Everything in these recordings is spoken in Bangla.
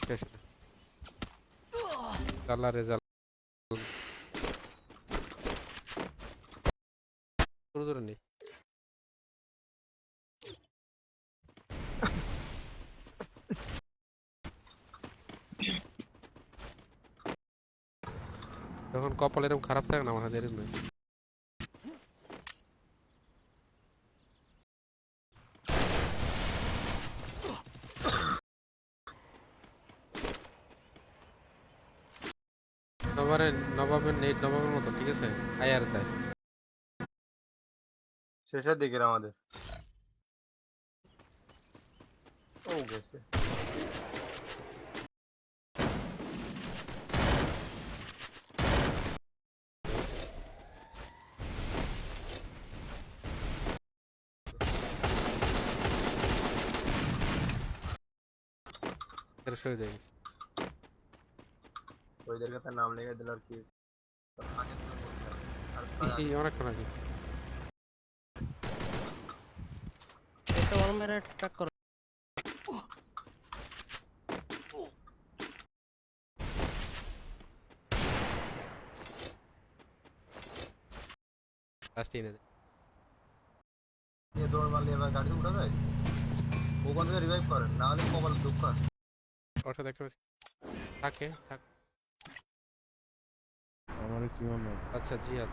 শেষ আল্লাহ রেজাল্ট শুরু করে নি যখন কপাল এরকম খারাপ থাকে না আমার হাতে এরকম নয়। নবাবের নেট নবাবের মতো ঠিক আছে আইআর চাই শেষের দিকের আমাদের ও গেছে এর শহীদ হয়ে গেছে ওইদেরকে তার নাম লিখে দিল আর কি আগে থেকে বলতে হবে। আর পিসি অনেকক্ষণ আগে একটা ওয়াল মেরে ট্যাক করো। লাস্ট এনে দে দিয়ে দৌড় মারলে এবার গাড়ি উঠা যায় ওখান থেকে রিভাইভ করেন না হলে কপাল দুঃখ আছে ওর সাথে একটা থাকে থাক আমার চিনন না আচ্ছা জিহাদ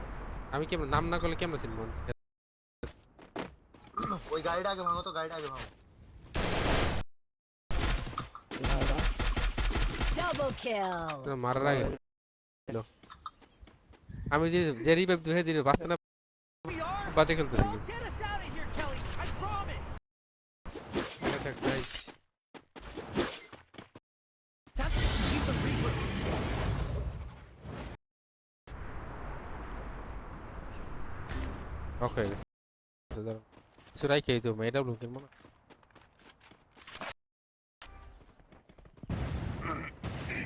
আমি কেমন নাম না করলে কেমন চিনব ওই গাড়িটা আগে ভাঙো তো গাড়িটা আগে ভাঙো Double kill. মারার আগে আমি যে যে রিভাইভ দিয়ে দিলে বাঁচতে না বাজে খেলতেছি Get us out of here, Kelly. I promise. Guys Time to use the Reaper. ওকে সুরাই খেয়ে তো মেয়েটা লুকিং মনে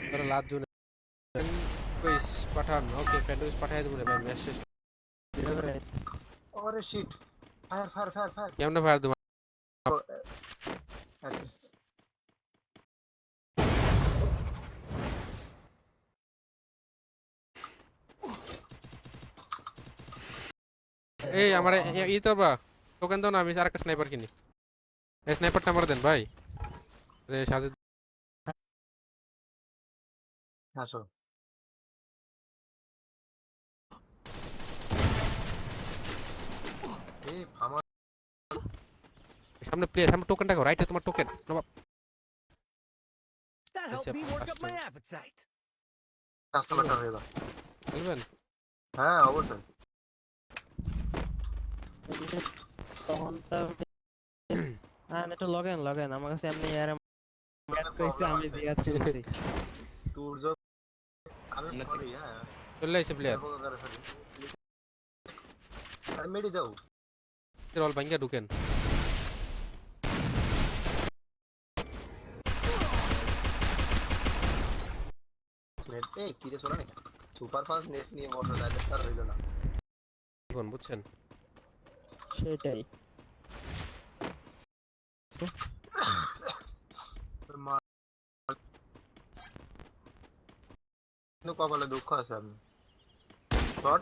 তোরা লাত জুনে কুইজ পাঠান ওকে ফ্যান্ডউইচ পাঠাই দেবো রে ভাই মেসেজ ওরে shit fire fire fire fire কেমনে ফায়ার দেবো এই আমার ই তো বা টোকেন দাও না আমি আরেকটা স্নাইপার কিনি এই স্নাইপারটা আমার দেন ভাই রে সাজে আসো এই আমার সামনে প্লেয়ার সামনে টোকেনটা রাখো রাইটে তোমার token Nawab That helped Yes, me yep, work up that's my true. appetite. কাস্টমারটা হয়ে গেল বুঝবেন হ্যাঁ অবশ্যই তখন তো হ্যাঁ একটু লগেন আমার কাছে এমনি আর ম্যাচ কইছে আমি জিয়াদ শুনছি সূর্য আমি সরি হ্যাঁ চলে আইছে প্লেয়ার আরে মেডি দাও রল ভাঙ্গা ঢুকেন নেট এই কি রে সোনা সুপার ফাস্ট নেট নিয়ে বসে তাহলে তার হইল না কোন বুঝছেন সেটাই কিন্তু কপালে দুঃখ আছে আপনি শট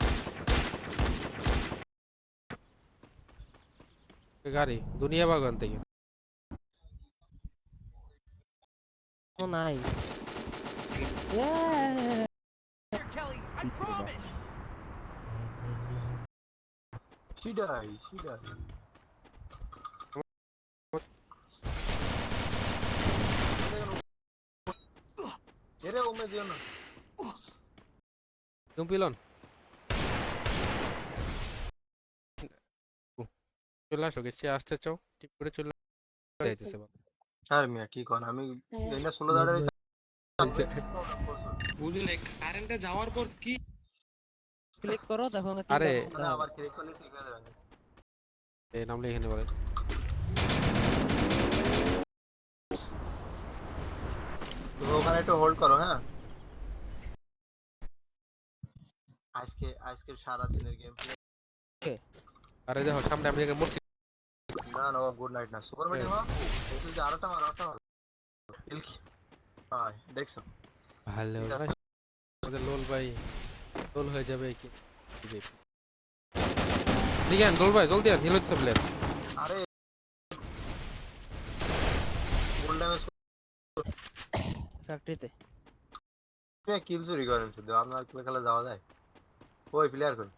গাড়ি দুনিয়া বাগান থেকে ও নাই Here, Kelly. I promise. শিডাই এরে ওমে দিও না তুমি পিলন চলে আসো গেছি আসতে চাও টিপ করে চলে যাইতেছে বাবা আর মিয়া কি কোন আমি এনে 16 দাঁড়াই বুঝলে কারেন্টে যাওয়ার পর কি ক্লিক করো দেখো না আরে আবার ক্লিক করলে ঠিক হয়ে যাবে এই নাম লিখে নে বলে তুমি ওখানে একটু হোল্ড করো হ্যাঁ আজকে সারা দিনের গেম প্লে আরে দেখো সামনে আমি জায়গায় মরছি না গুড নাইট না সুপার মেডি হ্যাঁ এই যে আরটা মার কিল কি হ্যাঁ দেখছো ভালোবাসা আমাদের লোল ভাই লোল হয়ে যাবে কি দিগান লোল ভাই জলদি আন হিল হচ্ছে প্লেয়ার আরে ফুল ড্যামেজ ফ্যাক্টরিতে কিল চুরি করেন শুধু আপনার খেলা যাওয়া যায় ওই প্লেয়ার কই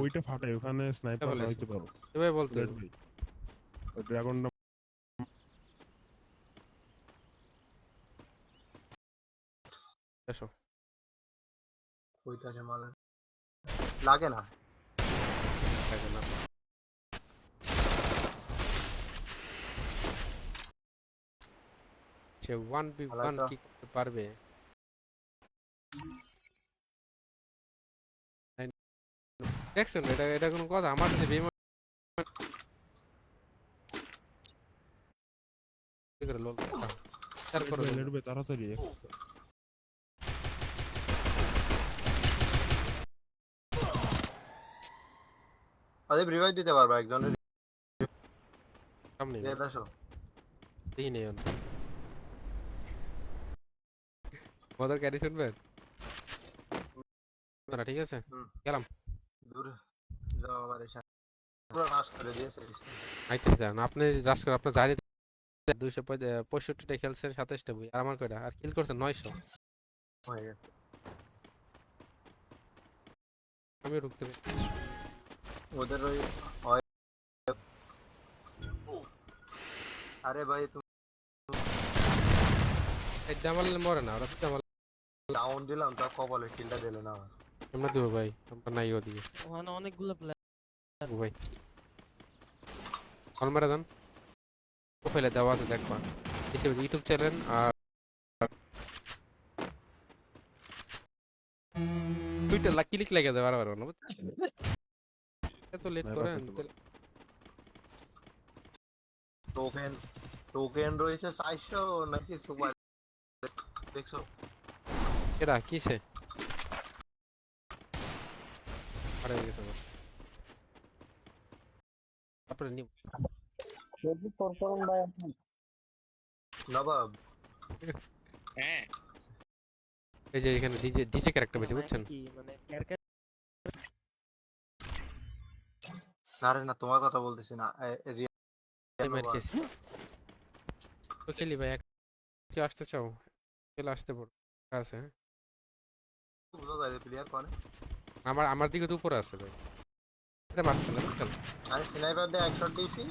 ওইটা ফাটে ওখানে স্নাইপার বলেছে। হইতে পারো এভাবে বলতে রেড ভাই ওই ড্রাগনটা এসো ওইটাকে মারে লাগে না লাগে না সে 1v1 কি করতে পারবে দেখছেন এটা এটা কোনো কথা আমার সাথে বেমান কি করে লোল তার করে রেড ভাই তাড়াতাড়ি আরে রিভাইভ দিতে পারবা একজনের সামনে আসো দেখি নেই মজার ক্যারি শুনবেন না ঠিক আছে গেলাম দূর যাও আমারে সাথে পুরো নাশ করে দিয়েছে আইতেছি দাঁড়ান আপনি রাশ করে আপনার জানি 265টা খেলছেন 27টা বই আর আমার কয়টা আর কিল করছেন 900 হয়ে গেছে আমি ঢুকতে পারি ওদের ওই আরে ভাই তুমি এটা মারলে মরে না ওরা তো মারলে ডাউন দিলাম তা কপালে কিলটা দিলে না আমার এমনি দেবো ভাই আপনার নাই ওদিকে ওখানে অনেকগুলো প্লেয়ার ও ভাই কল মেরে দেন প্রোফাইলে দেওয়া আছে দেখবা হিসেবে ইউটিউব চ্যানেল আর দুইটা ক্লিক লেগে যায় বারবার না এত লেট করেন টোকেন টোকেন রয়েছে 400 নাকি সুপার দেখছো এটা কিসে আরে গেছে আমার তারপরে নিব নবাব হ্যাঁ এই যে এখানে ডিজে ডিজে ক্যারেক্টার বেশি বুঝছেন কি মানে ক্যারেক্টার না রে না তোমার কথা বলতেছি না মেরে খেয়েছি তো খেলি ভাই কি আসতে চাও খেলে আসতে পারো আছে বুঝো যায় প্লেয়ার কোন আমার আমার দিকে তো উপরে আছে ভাই এটা মাছ খেলা চল আমি স্নাইপার দিয়ে 1 শট দিয়েছি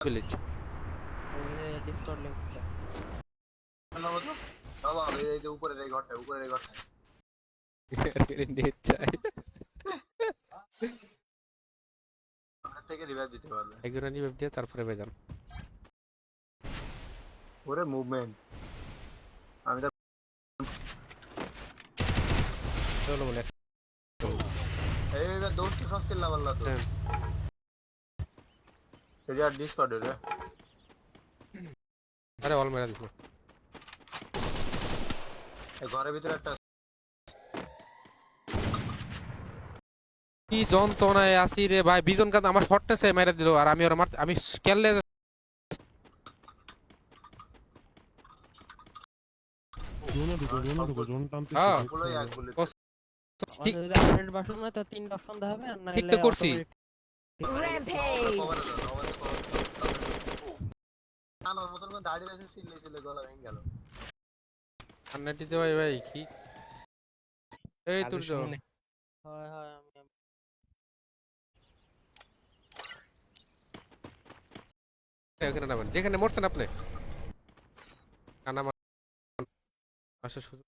ভিলেজ ডিসকর্ড লিংকটা নবাব এই যে উপরে এই ঘরটা নেট চাই থেকে রিভাইভ দিতে পারবে একজন নিয়ে দিয়ে তারপরে বেজান ওরে মুভমেন্ট আমি তো চলো বলে এই দোস্ত সস্তিল না বললা তো এই আর ডিসকর্ডে রে আরে অল মেরা দিছো এই ঘরের ভিতরে একটা কি যন্ত্রণায় আসি রে ভাই বিজন কাজ আমার শটটা সে মেরে দিল আর আমি ওর মার আমি কেললে জোন টানতে হ্যাঁ গুলোই এক গুলি ঠিক যদি আপডেট বাসন না তো 3 অপশন দেখাবে আর না ঠিক তো করছি Rampage! আমার মতন করে দাঁড়িয়ে আছে চিল্লে গলা ভেঙে গেল আন্নাটিতে ভাই ভাই কি এই তোর যাও হয় হয় আমি এখানে নামেন যেখানে মরছেন আপনি কানা আসা শুধু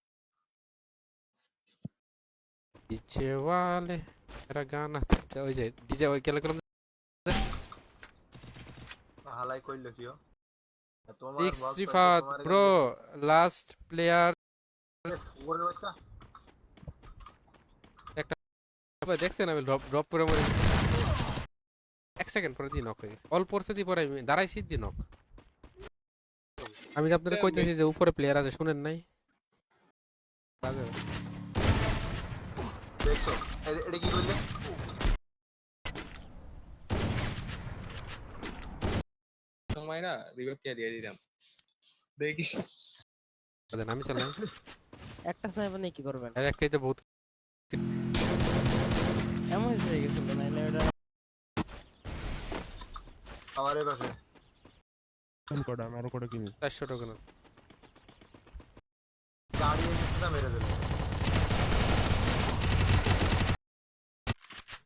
ডিজে ওয়ালে এরা গান আছে ওই যে ডিজে ওই কেলে করলাম হালাই কইলো কিও তোমার six Rifat bro last player ওরে বাচ্চা দেখছেন আমি ড্রপ করে মরে গেছি 1 সেকেন্ড পরে দিয়ে নক হয়ে গেছে অল পড়ছে দিয়ে পরে আমি দাঁড়াইছি দিয়ে নক আমি আপনাদের কইতেছি যে উপরে প্লেয়ার আছে শুনেন নাই দেখছো এটা কি কইলে সময় না রিভাইভ কে দিয়ে দিলাম দেখি দেন আমি চালাই। একটা স্নাইপার নিয়ে কি করবেন? আর একটাই তো বহুত এমন হয়ে গেছিল নাইলে ওটা আমার এই পাশে কটা আমি আরো কটা কিনি 400 টাকা না। গাড়ি এসে মেরে দিল।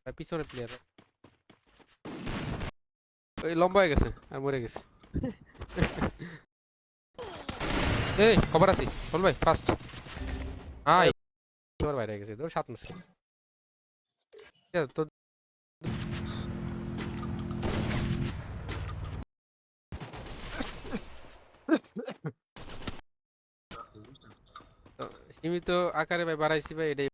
আর পিছনে প্লেয়ার ওই লম্বা হয়ে গেছে আর মরে গেছে। এই খবর আছি বল ভাই ফাস্ট আই তোর বাইরে গেছে তোর 7 মাস তো সীমিত আকারে ভাই বাড়াইছি ভাই এটাই।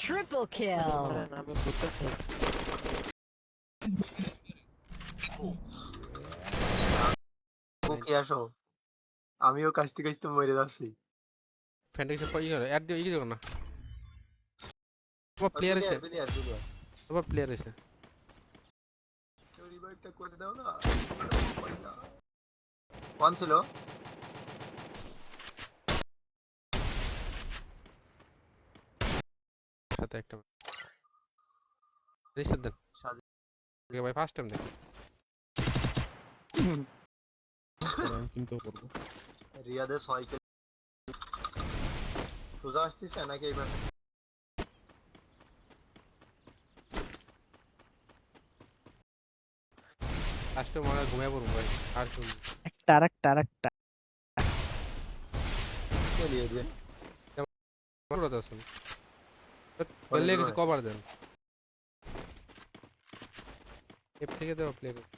Triple kill. ধরেন আমি বুঝতেছি। ওকে আসো, আমিও কাশতে কাশতে মরে যাচ্ছি। ফ্যান্টাসি কই হলো অ্যাড দিও ইজি না তোমার প্লেয়ার আছে তোমার প্লেয়ার আছে রিভাইভটা করে দাও না। কোন ছিল? সাথে একটা রেজিস্টার দেন সাজি। ওকে ভাই ফার্স্ট টাইম দেখ আমি কিনতেও করবো। রিয়াদের সাইকেল সোজা আসতেছে নাকি এইবার? ফার্স্টে মনে হয় ঘুমিয়ে পড়বো ভাই আর শুন আরেকটা চলিয়ে যে করতে আসুন বললে কিছু কভার দেন এফ থেকে দাও প্লে করো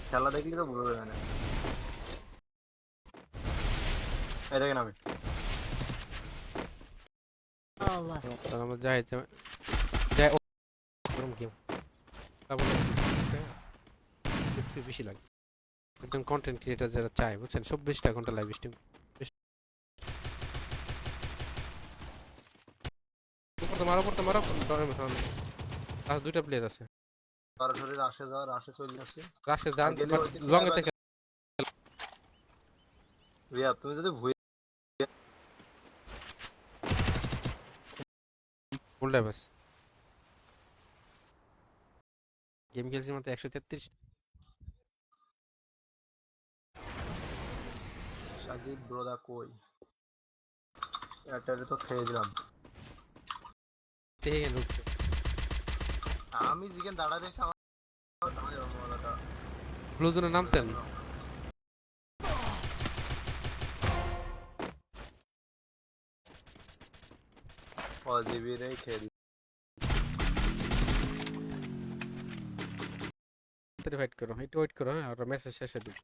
খেলা দেখলে তো বুঝবে না। এই দেখেন আমি Allah. তাহলে আমরা যাই যাই গরম গেম তারপরে একটু বেশি লাগে একদম কন্টেন্ট ক্রিয়েটার যারা চায় বুঝছেন 24টা ঘন্টা লাইভ স্ট্রিম উপর তো মারো আর দুইটা প্লেয়ার আছে সরাসরি রাশে চলে যাচ্ছে। রাশে যান গেলে ওই লং এ থেকে রিয়া তুমি যদি ভুয়ে উল্টা বাস গেম খেলছি মাত্র 133 সাজিদ ব্রোদা কই? এটারে তো খেয়ে দিলাম। থেকে ঢুকছে আমি জিকেন দাঁড়া রেখে আমার মালাটা ব্লু জোনে নামতেন পজিটিভ রে খেয়ে দিই। ফাইট করো একটু ওয়েট করো হ্যাঁ আর মেসেজ শেষে দিই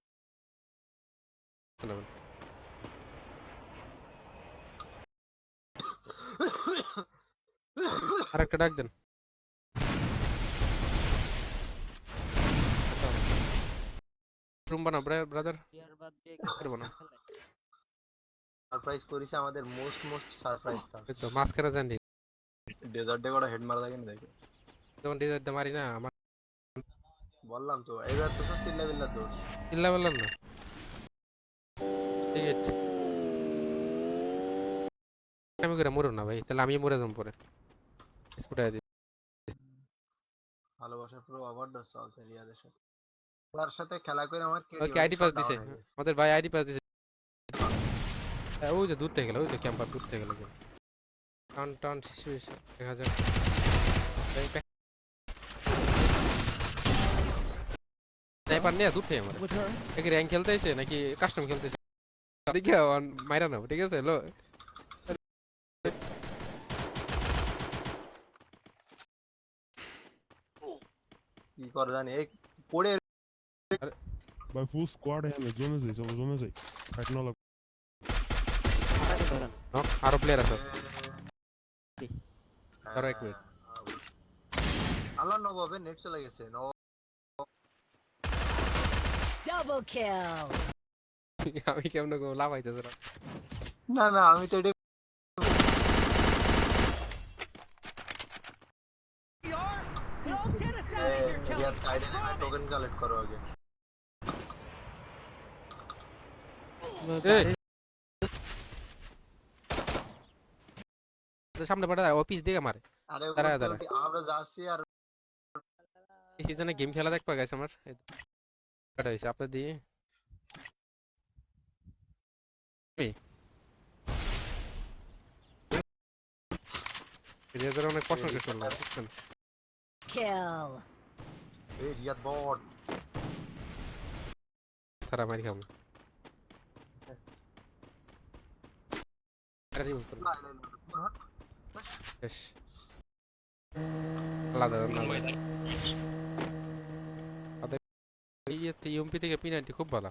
আরেকটা ডাক দেন রুম বানাও ব্রাদার ইয়ার বাদ দিয়ে করবো না সারপ্রাইজ করেছে আমাদের মোস্ট সারপ্রাইজটা। এই তো মাস্কারা জানি ডেজার্টে করে হেড মারা দেখেন দেখো। যখন ডিজাইন দে মারি না আমার বললাম তো এবার তো চিল্লা বিল্লা দোষ। চিল্লা বললাম না ঠিক আছে আমি করে মরো না ভাই তাহলে আমি মরে যাম পরে স্পুটাই দিই ভালোবাসার পুরো ওভারডোজ চলছে রিয়াদের সাথে। তার সাথে খেলা করে আমার ওকে আইডি পাস দিছে আমাদের ভাই আইডি পাস দিছে ওই যে দূর থেকে গেল ওই যে ক্যাম্পার দূর থেকে গেল টান সিচুয়েশন দেখা যাক স্নাইপার নিয়ে দূর থেকে আমার নাকি র্যাঙ্ক খেলতে এসে নাকি কাস্টম খেলতে এসে দেখে মাইরা নাও ঠিক আছে লো কি করে জানি এই পড়ে ভাই ফুল স্কোয়াড হ্যাঁ জোনে যাই চলো জোনে যাই ফাইট না লাগ নক আরো প্লেয়ার আছে আরো 1 মিনিট আল্লাহ নবাবে নেট চলে গেছে Double kill. আমি কেমন লাভ হইতেছে না। না না আমি তো এটা We are? No, get us out of here, Kelly. Riyad I সাইডে টোকেন promise. কালেক্ট করো আগে সামনে পড়ে অফিস দিকে মারে। আরে দাঁড়া, দাঁড়া। আমরা যাচ্ছি আর এই সিজনে গেম খেলা দেখবা গাইস আমার। এটা হইছে আপনার দিয়ে। রিয়াদের অনেক কষ্ট করে চললো বুঝছেন। Kill. এই রিয়াদ বট সারা মারি খাবো। আরে রিমুভ করো। না না না বেশ আলাদা না। ইউএমপি থেকে P90 খুব ভালো।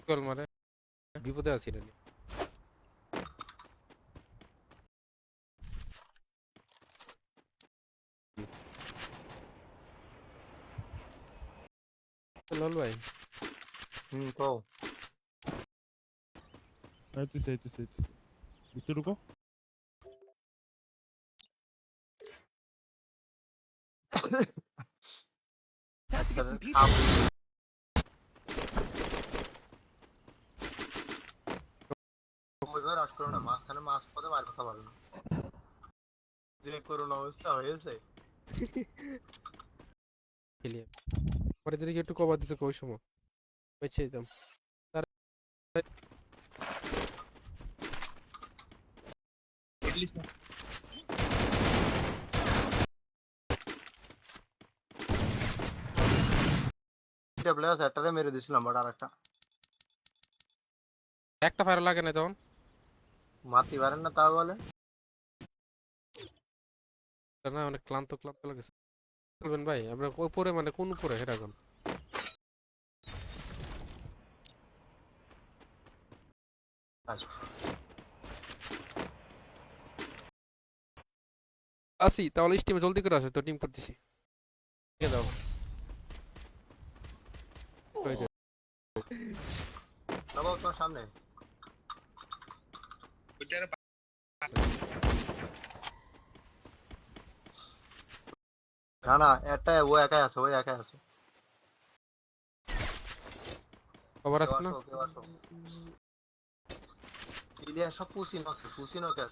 চল মারে বিপদে আছি না। লাল ভাই তো आइते नीचे रुको Time to get some pizza. ওইভাবে রাশ করো না মাঝখানে মাছ পদে মার কথা বলো না যে করোনা অবস্থা হয়েছে খেলিয়ে পরে দিকে একটু কভার দিতে কই সময় বেঁচে যেতাম। এটা প্লেয়ার সেটারে মেরে দিছিলাম বাট আরেকটা একটা ফায়ার লাগে না তখন। মারতে পারেন না তাও বলে না অনেক ক্লান্ত লাগছে। বলবেন ভাই আমরা উপরে মানে কোন উপরে এটা কোন আসি তাহলে স্টিমে জলদি করে আসো তো টিম করতেছি। ঠিক দাও ওই যে বাবা তোমার সামনে ওইটার না না এটা ও একাই আছে কভার আছে না। কেউ আসো ইলিয়া সব পুসি নকে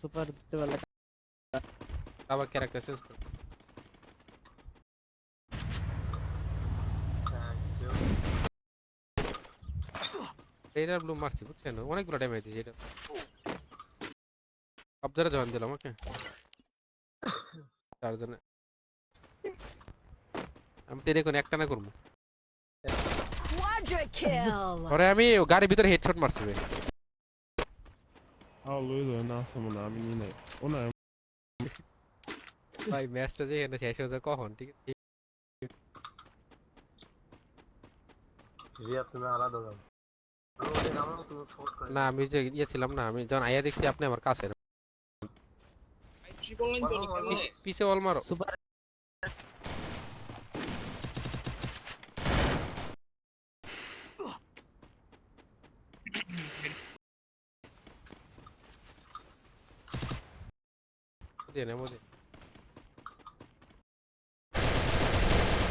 সুপার দিতে পারলে আবার ক্যারেক্টার চেঞ্জ করে এইটার ব্লু মারছি বুঝছেন অনেকগুলো ড্যামেজ দিয়েছে এটা। অবজারে জয়েন দিলাম ওকে চারজনে আমি তো এরকম একটা না করবো। Quadra kill. পরে আমি গাড়ির ভিতরে হেডশট মারছি ভাই। आओ लुइस ना समना আমি নাই ও না ভাই ম্যাচটা যে এখানে শেষ হয়ে যায় কখন ঠিক আছে। রিয়া তুমি আলাদা যাও তুমি ফোর্স করে না আমি যে ছিলাম না আমি যখন আইয়া দেখছি আপনি আমার কাছে ট্রিপল লাইন তো কেমনে পিছে অল মারো। সুপার দিয়ে নেবো দিয়ে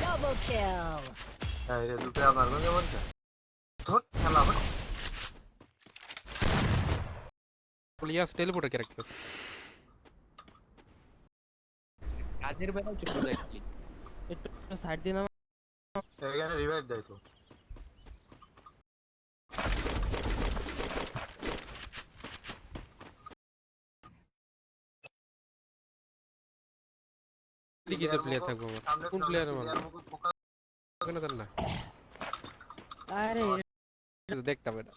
Double kill. এই রে দুটো আমার গঙ্গা বলছে ধুত খেলা হবে পুলিয়াস টেলিপোর্টার ক্যারেক্টার আছে। কাজের বেলায় চলে যায় খালি একটু সাইড দিন এখানে রিভাইভ দেয় তো দিকে তো প্লেয়ার থাকবো আমার সামনে কোন প্লেয়ার আমার ফোকাস ওখানে দেন না আরে এটা দেখতাম এটা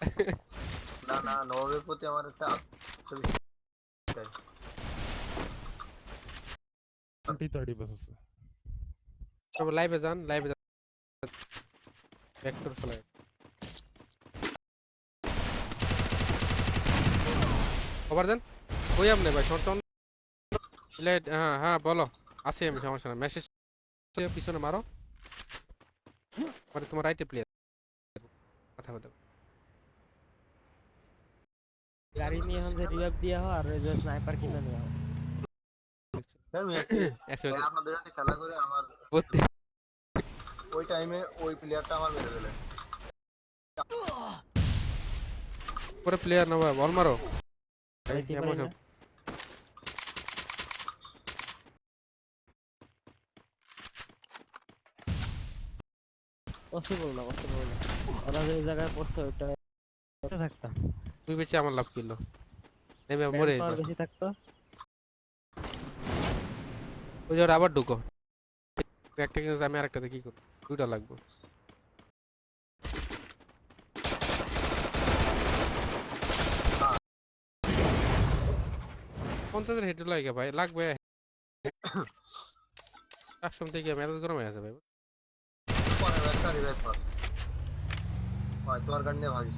না না নবের প্রতি আমার একটা আন্টি 30 বাস আছে তবে লাইভে যান ভেক্টর চালায় খবর দেন ওই আপনি ভাই শর্ট লেট হ্যাঁ হ্যাঁ বলো আসি আমি সমস্যা না মেসেজ পিছনে মারো মানে তোমার রাইটে প্লেয়ার কথা বলতে গাড়ি নিয়ে এখন যে রিভাইভ দিয়া হয় আর ওই যে স্নাইপার কিনে নেওয়া হয়। একশো আপনাদের সাথে খেলা করে আমার বত্রিশ ওই টাইমে ওই প্লেয়ারটা আমার মেরে দিলেন। পরে প্লেয়ার না বল মারো ভাই যাইতে এমন পারি সব না। পসিবল না ওরা যে জায়গায় পড়ছে ওইটা বেঁচে থাকতাম তুই বেঁচে আমার লাভ কিলো নেমে মরে ম্যান পাওয়ার বেশি থাকতো ওই যে আবার ঢুকো একটা কিনে আমি আরেকটাতে কি করবো দুইটা লাগবে 50 হেড লাগে ভাই লাগবে একশো থেকে মেজাজ গরম হয়ে আছে ভাই পরে একটা রিভাইভ কর ভাই তোমার গান নিয়ে ভাগি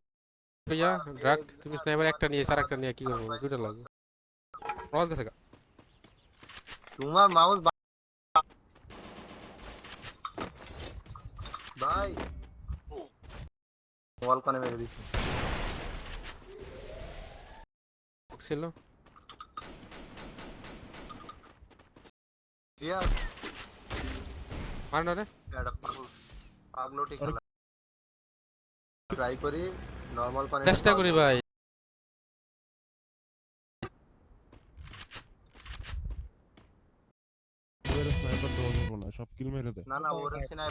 ভাইয়া ড্রাগ তুমি স্নাইপার একটা নিয়ে আর একটা নিয়ে কি করবো দুইটা লাগবে রস গেছে গা তোমার মাউস ভাই বল কানে মেরে দিছি ছিল জিয়া মারনো রে এটা পাগলোটি খেলা ট্রাই করি নরমাল পানি চেষ্টা করি ভাই ওদের স্নাইপার দেওয়া যাবে না, সব কিল মেরে দেয়। না না ওরে সিনাই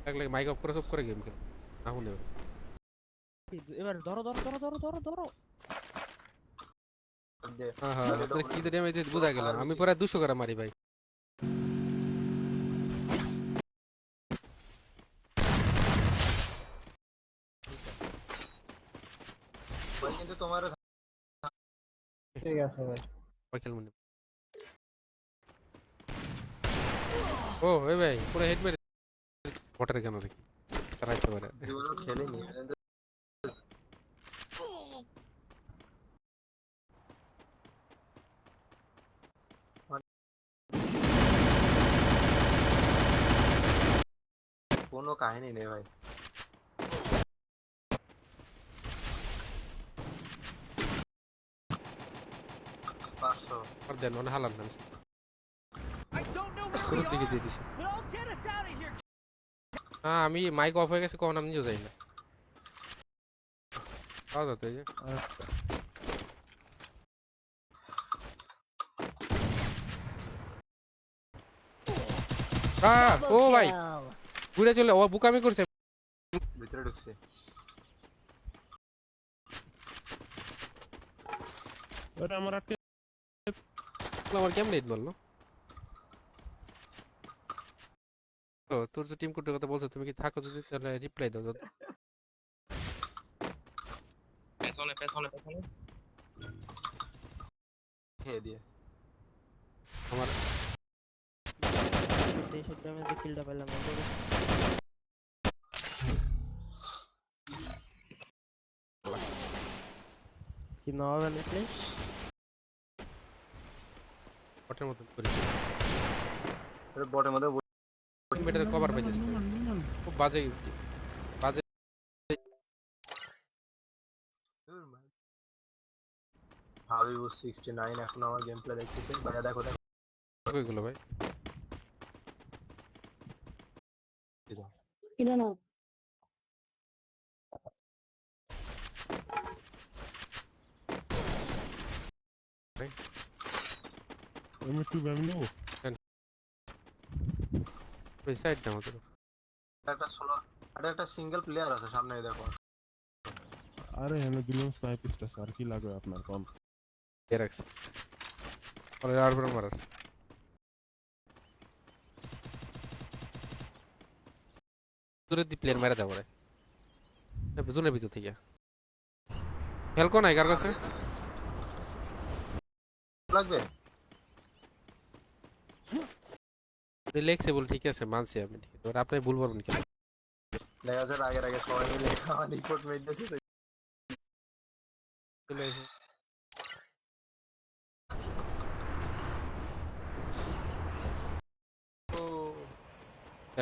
লাগলে মাইক অফ করে সব করে গেম খেল না হলে এবার ধরো দে হ্যাঁ হ্যাঁ তোর কি তো ড্যামেজ বুঝা গেল আমি পরে 200 করে মারি ভাই ভাই কিন্তু তোমার ঠিক আছে ভাই খেল মনে ও এই ভাই পুরো হেড মেরে ওটার কেন রে সারাইতে পারে জীবনে খেলেনি কোনো কাহিনী নেই ভাই পাঁচশো আর দেন অন হালান না I don't know where পুরো we দিকে are, দিয়ে দিছে but I'll get us out of here. হ্যাঁ আমি মাইক অফ হয়ে গেছে কখন আমি নিজেও যাই না পাওয়া যেত এই যে ও Double ভাই kill. ঘুরে চলে ও বুকামি করছে ভিতরে ঢুকছে আরে আমার আটকে আমার কেমন হিট বললো ও তোর যে টিম কোডের কথা বলছো তুমি কি থাকো যদি তাহলে রিপ্লাই দাও পেছনে খেয়ে দিয়ে আমার এই সব ড্যামেজে কিলটা পেলাম না কি না হবে দেখলে পটের মতন করি বটের মধ্যে বেটার কভার পাইতেছে খুব বাজে বাজে হাবিবু 69 এখন আমার গেম প্লে দেখতেছে ভাইয়া দেখো কইগুলো ভাই আমি একটু ব্যাম নেবো। ওই সাইডটা আমাদের একটা সোলো একটা সিঙ্গেল প্লেয়ার আছে সামনে দেখো আরে এনে দিলাম স্নাইপিস্ট আছে, আর কি লাগবে আপনার কম? এ রাখছি পরে আর পরে মারার দূরের দি প্লেয়ার মেরে দেবো রে জোনের ভিতর থেকে হেলকো নাই কার কাছে লাগবে রিল্যাক্সেবল ঠিক আছে মানছি আমি ঠিক আছে আপনি ভুল করবেন কেন দেখা যাচ্ছে আগের আগে সবাই মিলে আমার রিপোর্ট মেরে দিয়েছে চলে এসে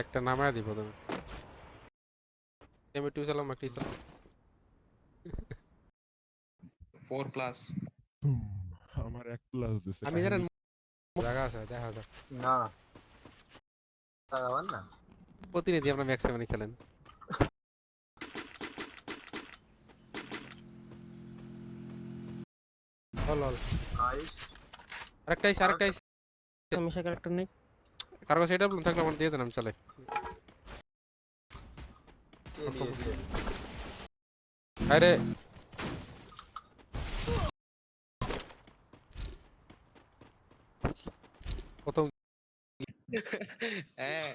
একটা নামায় দিব তুমি এমএ টু চালাম একটা চালাম 4 plus. হুম, আমার 1+ দিছে আমি জানেন জায়গা আছে দেখা যাক না লাগাবার না প্রতিনিধি আমরা ম্যাক্সিমানি খেলেন লল লল নাইস আরেকটা আইছে সমস্যা ক্যারেক্টার নেই কারো সেটা থাকলে আমার দিয়ে দেন আমি চলে কে দিয়েছে আরে প্রথম Eh.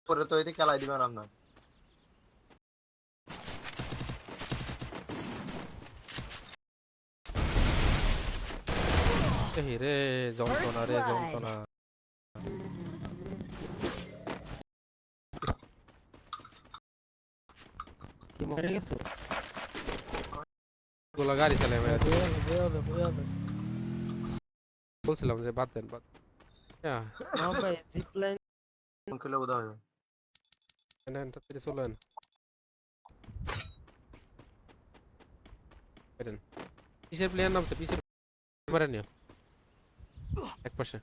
পরে তো এতে খেলাই দিবেন আপনার রে যন্ত্রণা রে First blood. যন্ত্রণা কি মরে গেছে গোলা গাড়ি চালাই আমি বুঝা যাবে বলছিলাম যে বাদ দেন বাদ হ্যাঁ না ভাই জিপ লাইন কোন খেলে বোধ হবে নেন তাড়াতাড়ি চলেন করেন পিছের প্লেয়ার নামছে পিছের মারে নিও এক পাশে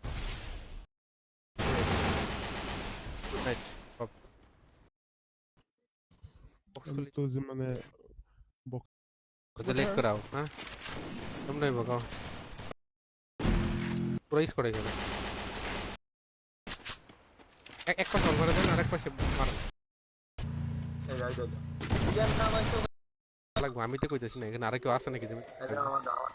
রাইট বক্স আমি খুলি তো যে মানে তো লেট করাও হ্যাঁ তোমরা বকাও পুরো ইস করে গেল এক পাশে অল করে দেন আর এক পাশে মার এই যাই যাই ইয়ার নাম আছে লাগবে আমি তো কইতেছি না এখানে আর কেউ আছে নাকি তুমি এটা আমার দাওয়া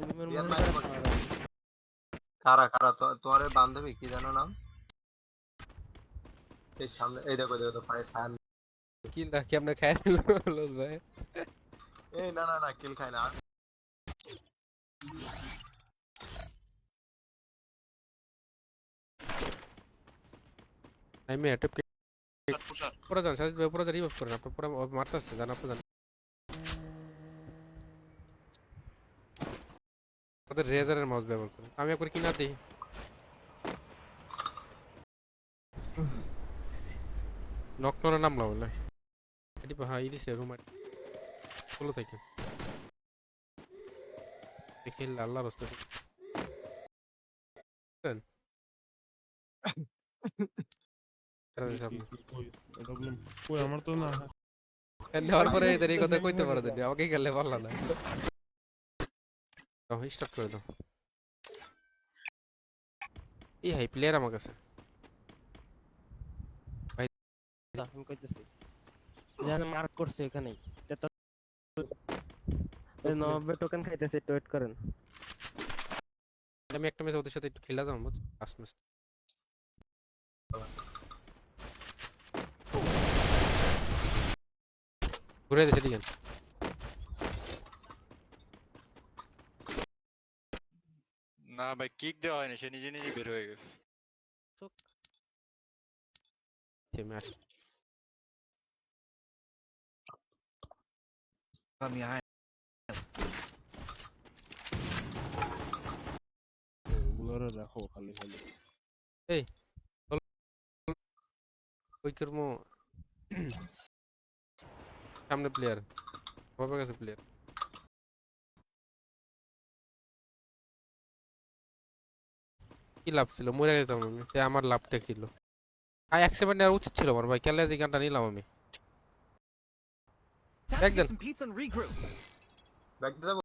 এনিমের ইয়ার মধ্যে মাইক কারা কারা তোমার বান্ধবী কি জানো নাম এই সামনে এই দেখো দেখো তো ফাইল ফ্যান কি না কি আমরা খাই দিল লল ভাই এই না না না কিল খায় না আমি অ্যাটাক Pusher. পুরো যান সাইজ পুরো যা রিভাইভ করেন আপনি পুরো মারতেছে জান আপনি জান তাদের রেজারের মাউস ব্যবহার করেন আমি একবার কিনা দিই নক নরে নামলা বলে এটি হ্যাঁ ইদিছে রুম খোলো থাকে দেখি আল্লাহর রাস্তাতে কই আমার তো না নেওয়ার পরে এদের এই কথা কইতে পারো তুমি আমাকে গেলে বললা না স্টার্ট করে দাও এই হাই প্লেয়ার আমার কাছে আমি কইতেছি জানে মার্ক করছে এখানেই এটা এই 90 টোকেন খাইতেছে একটু ওয়েট করেন আমি একটা ম্যাচ ওদের সাথে একটু খেলা দাম লাস্ট ম্যাচ ঘুরে দিছে দিকেন না ভাই কিক দেওয়া হয়নি সে নিজে নিজে বের হয়ে গেছে ম্যাচ ওগুলোরে রাখো খালি খালি ওই কর্ম সামনে প্লেয়ার বাবার কাছে প্লেয়ার কি লাভ ছিল মরে যেতাম আমি তাই আমার লাভটা ছিল আর 1 সেকেন্ড নেওয়ার উচিত ছিল আমার ভাই খেলে যে গানটা নিলাম আমি Time Back to then. get some pizza and regroup. Bag দিতে